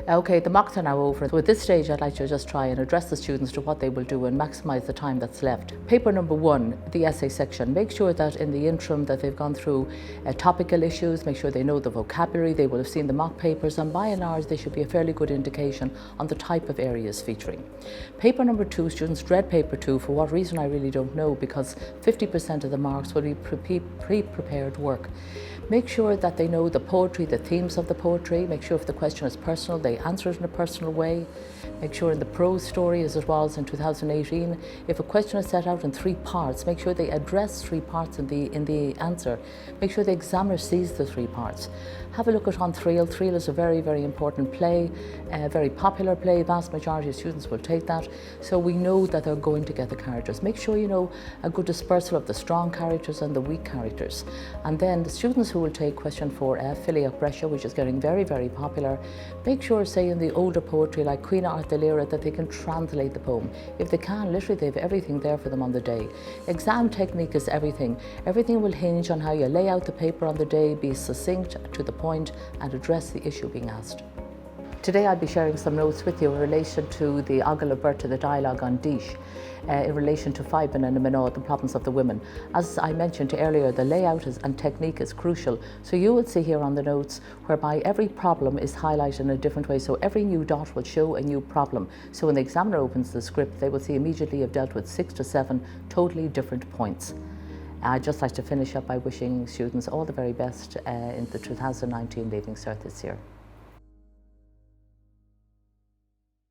Okay, the mocks are now over. So at this stage, I'd like to just try and address the students to what they will do and maximise the time that's left. Paper number 1, the essay section. Make sure that in the interim that they've gone through topical issues, make sure they know the vocabulary, they will have seen the mock papers, and by and large, they should be a fairly good indication on the type of areas featuring. Paper number 2, students dread paper 2. For what reason, I really don't know, because 50% of the marks will be pre-prepared work. Make sure that they know the poetry, the themes of the poetry. Make sure if the question is personal, they answer it in a personal way. Make sure in the prose story, as it was in 2018, if a question is set out in 3 parts, make sure they address 3 parts in the answer. Make sure the examiner sees the 3 parts. Have a look at On Thrill. Thrill is a very, very important play, a very popular play. Vast majority of students will take that. So we know that they're going to get the characters. Make sure you know a good dispersal of the strong characters and the weak characters. And then the students who will take question 4, Filiach Brescia, which is getting very, very popular, make sure, say in the older poetry like Queen Arthur, that they can translate the poem. If they can, literally they have everything there for them on the day. Exam technique is everything. Everything will hinge on how you lay out the paper on the day, be succinct, to the point, and address the issue being asked. Today I'll be sharing some notes with you in relation to the Agla Berta, the dialogue on Dish, in relation to Feiben and Minot, the problems of the women. As I mentioned earlier, the layout and technique is crucial. So you will see here on the notes whereby every problem is highlighted in a different way. So every new dot will show a new problem. So when the examiner opens the script, they will see immediately you've dealt with 6 to 7 totally different points. I'd just like to finish up by wishing students all the very best in the 2019 Leaving Cert this year.